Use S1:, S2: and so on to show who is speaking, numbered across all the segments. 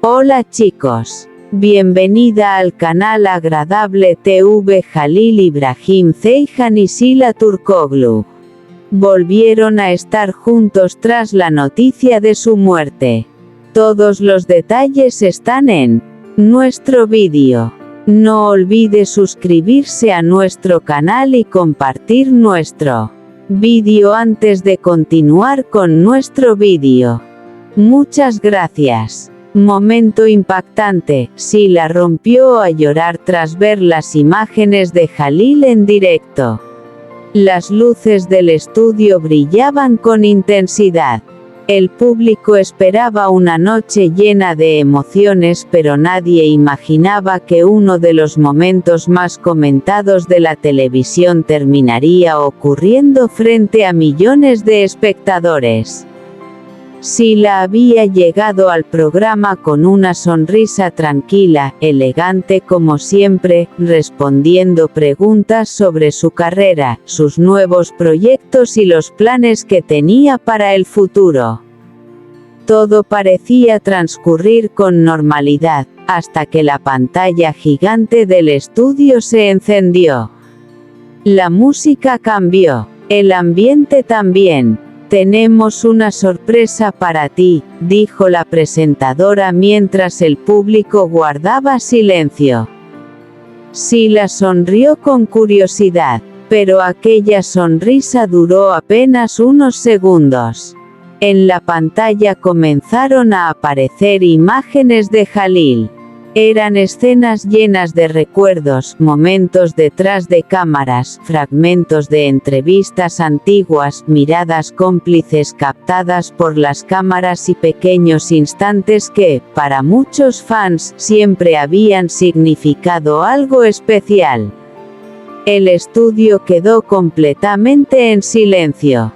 S1: Hola chicos. Bienvenida al canal Agradable TV. Halil İbrahim Ceyhan y Sila Turkoglu volvieron a estar juntos tras la noticia de su muerte. Todos los detalles están en nuestro vídeo. No olvide suscribirse a nuestro canal y compartir nuestro vídeo antes de continuar con nuestro vídeo. Muchas gracias. Momento impactante, Sila rompió a llorar tras ver las imágenes de Halil en directo. Las luces del estudio brillaban con intensidad. El público esperaba una noche llena de emociones, pero nadie imaginaba que uno de los momentos más comentados de la televisión terminaría ocurriendo frente a millones de espectadores. Sila había llegado al programa con una sonrisa tranquila, elegante como siempre, respondiendo preguntas sobre su carrera, sus nuevos proyectos y los planes que tenía para el futuro. Todo parecía transcurrir con normalidad, hasta que la pantalla gigante del estudio se encendió. La música cambió, el ambiente también. «Tenemos una sorpresa para ti», dijo la presentadora mientras el público guardaba silencio. Sila sonrió con curiosidad, pero aquella sonrisa duró apenas unos segundos. En la pantalla comenzaron a aparecer imágenes de Halil. Eran escenas llenas de recuerdos, momentos detrás de cámaras, fragmentos de entrevistas antiguas, miradas cómplices captadas por las cámaras y pequeños instantes que, para muchos fans, siempre habían significado algo especial. El estudio quedó completamente en silencio.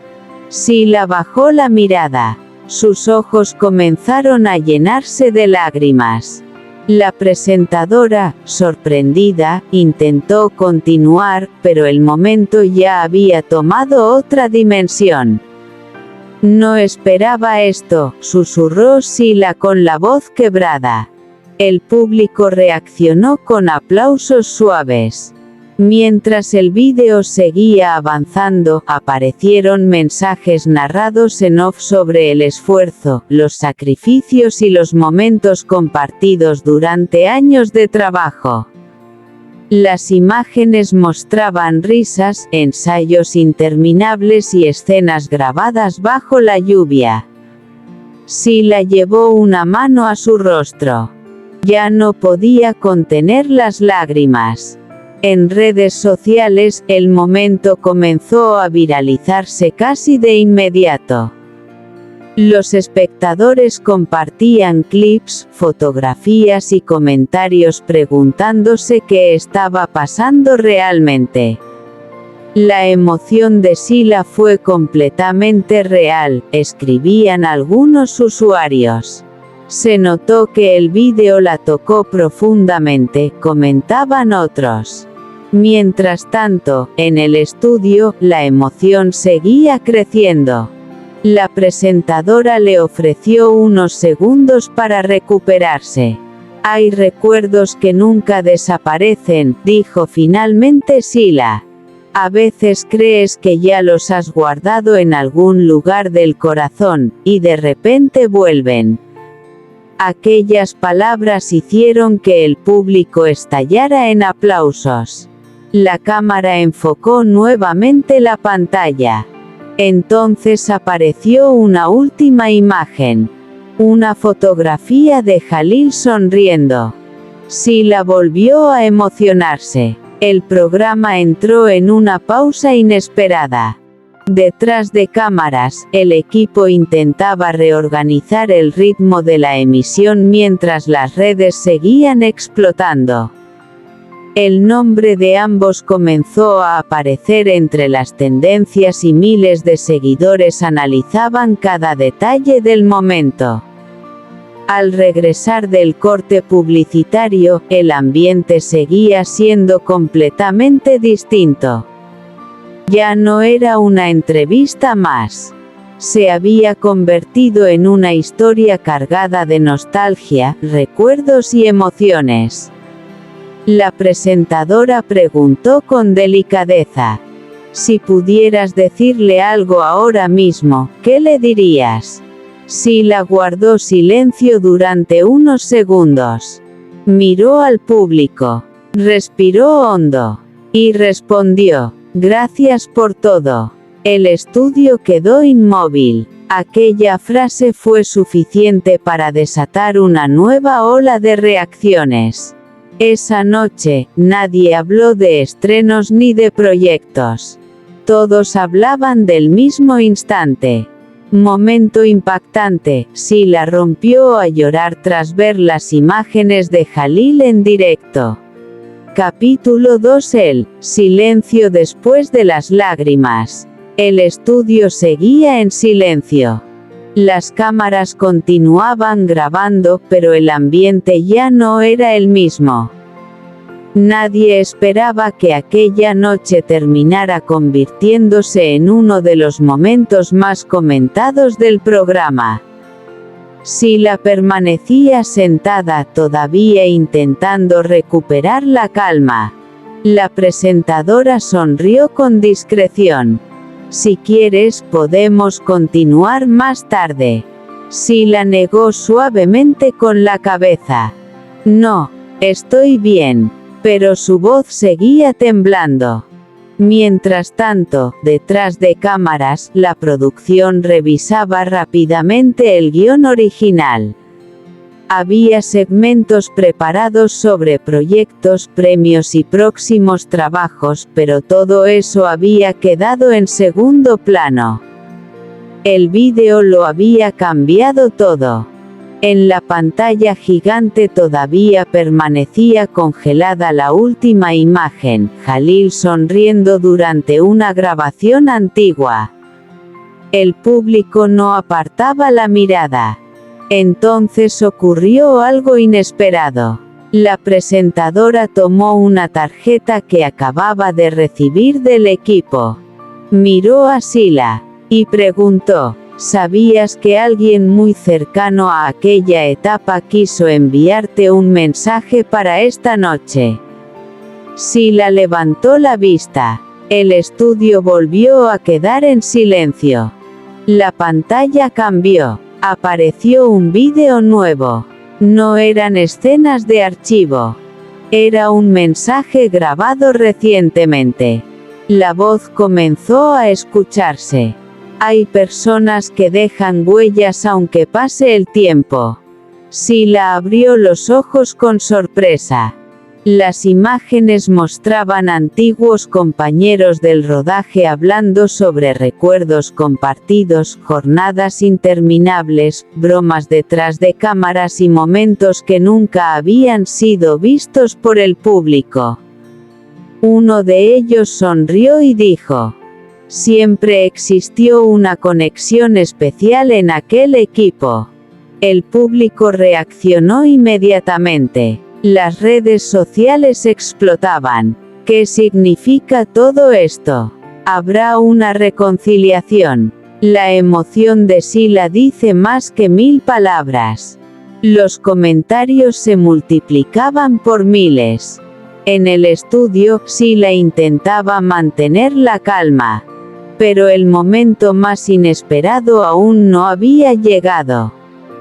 S1: Sila bajó la mirada. Sus ojos comenzaron a llenarse de lágrimas. La presentadora, sorprendida, intentó continuar, pero el momento ya había tomado otra dimensión. «No esperaba esto», susurró Sila con la voz quebrada. El público reaccionó con aplausos suaves. Mientras el vídeo seguía avanzando, aparecieron mensajes narrados en off sobre el esfuerzo, los sacrificios y los momentos compartidos durante años de trabajo. Las imágenes mostraban risas, ensayos interminables y escenas grabadas bajo la lluvia. Sila llevó una mano a su rostro. Ya no podía contener las lágrimas. En redes sociales, el momento comenzó a viralizarse casi de inmediato. Los espectadores compartían clips, fotografías y comentarios preguntándose qué estaba pasando realmente. La emoción de Sila fue completamente real, escribían algunos usuarios. Se notó que el vídeo la tocó profundamente, comentaban otros. Mientras tanto, en el estudio, la emoción seguía creciendo. La presentadora le ofreció unos segundos para recuperarse. «Hay recuerdos que nunca desaparecen», dijo finalmente Sila. «A veces crees que ya los has guardado en algún lugar del corazón, y de repente vuelven». Aquellas palabras hicieron que el público estallara en aplausos. La cámara enfocó nuevamente la pantalla. Entonces apareció una última imagen. Una fotografía de Halil sonriendo. Sila volvió a emocionarse. El programa entró en una pausa inesperada. Detrás de cámaras, el equipo intentaba reorganizar el ritmo de la emisión mientras las redes seguían explotando. El nombre de ambos comenzó a aparecer entre las tendencias y miles de seguidores analizaban cada detalle del momento. Al regresar del corte publicitario, el ambiente seguía siendo completamente distinto. Ya no era una entrevista más. Se había convertido en una historia cargada de nostalgia, recuerdos y emociones. La presentadora preguntó con delicadeza: si pudieras decirle algo ahora mismo, ¿qué le dirías? Sila guardó silencio durante unos segundos. Miró al público, respiró hondo, y respondió: gracias por todo. El estudio quedó inmóvil. Aquella frase fue suficiente para desatar una nueva ola de reacciones. Esa noche, nadie habló de estrenos ni de proyectos. Todos hablaban del mismo instante. Momento impactante, Sila rompió a llorar tras ver las imágenes de Jalil en directo. Capítulo 2. El silencio después de las lágrimas. El estudio seguía en silencio. Las cámaras continuaban grabando, pero el ambiente ya no era el mismo. Nadie esperaba que aquella noche terminara convirtiéndose en uno de los momentos más comentados del programa. Sila permanecía sentada, todavía intentando recuperar la calma. La presentadora sonrió con discreción. Si quieres, podemos continuar más tarde. Sila negó suavemente con la cabeza. No, estoy bien. Pero su voz seguía temblando. Mientras tanto, detrás de cámaras, la producción revisaba rápidamente el guión original. Había segmentos preparados sobre proyectos, premios y próximos trabajos, pero todo eso había quedado en segundo plano. El vídeo lo había cambiado todo. En la pantalla gigante todavía permanecía congelada la última imagen, Jalil sonriendo durante una grabación antigua. El público no apartaba la mirada. Entonces ocurrió algo inesperado. La presentadora tomó una tarjeta que acababa de recibir del equipo. Miró a Sila y preguntó: ¿sabías que alguien muy cercano a aquella etapa quiso enviarte un mensaje para esta noche? Sila levantó la vista. El estudio volvió a quedar en silencio. La pantalla cambió. Apareció un vídeo nuevo. No eran escenas de archivo. Era un mensaje grabado recientemente. La voz comenzó a escucharse. Hay personas que dejan huellas aunque pase el tiempo. Sila abrió los ojos con sorpresa. Las imágenes mostraban antiguos compañeros del rodaje hablando sobre recuerdos compartidos, jornadas interminables, bromas detrás de cámaras y momentos que nunca habían sido vistos por el público. Uno de ellos sonrió y dijo: siempre existió una conexión especial en aquel equipo. El público reaccionó inmediatamente. Las redes sociales explotaban. ¿Qué significa todo esto? ¿Habrá una reconciliación? La emoción de Sila dice más que 1000 palabras. Los comentarios se multiplicaban por miles. En el estudio, Sila intentaba mantener la calma. Pero el momento más inesperado aún no había llegado.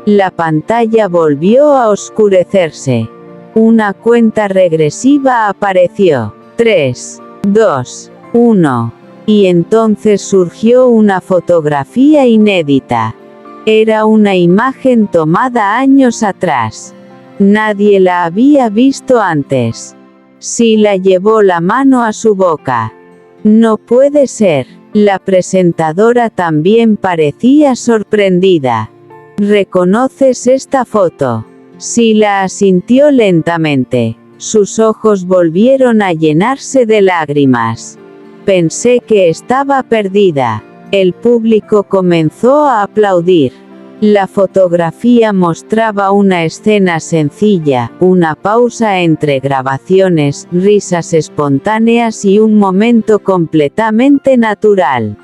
S1: La pantalla volvió a oscurecerse. Una cuenta regresiva apareció. 3, 2, 1. Y entonces surgió una fotografía inédita. Era una imagen tomada años atrás. Nadie la había visto antes. Sila llevó la mano a su boca. No puede ser. La presentadora también parecía sorprendida. ¿Reconoces esta foto? Sila asintió lentamente. Sus ojos volvieron a llenarse de lágrimas. Pensé que estaba perdida. El público comenzó a aplaudir. La fotografía mostraba una escena sencilla, una pausa entre grabaciones, risas espontáneas y un momento completamente natural.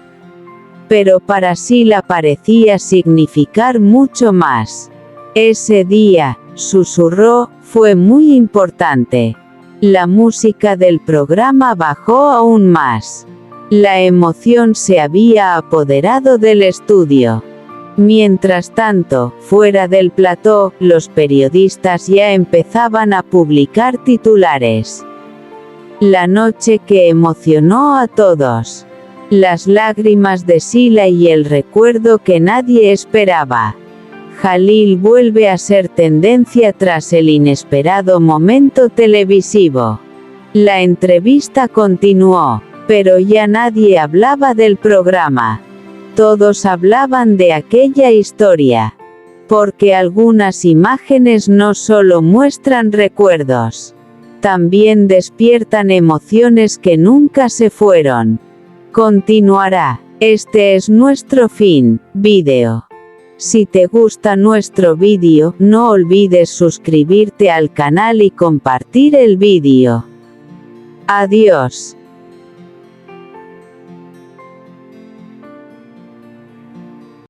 S1: pero para Sila parecía significar mucho más. Ese día, susurró, fue muy importante. La música del programa bajó aún más. La emoción se había apoderado del estudio. Mientras tanto, fuera del plató, los periodistas ya empezaban a publicar titulares. La noche que emocionó a todos. Las lágrimas de Sila y el recuerdo que nadie esperaba. Jalil vuelve a ser tendencia tras el inesperado momento televisivo. La entrevista continuó, pero ya nadie hablaba del programa. Todos hablaban de aquella historia. Porque algunas imágenes no solo muestran recuerdos, también despiertan emociones que nunca se fueron. Continuará. Este es nuestro fin, vídeo. Si te gusta nuestro vídeo, no olvides suscribirte al canal y compartir el vídeo. Adiós.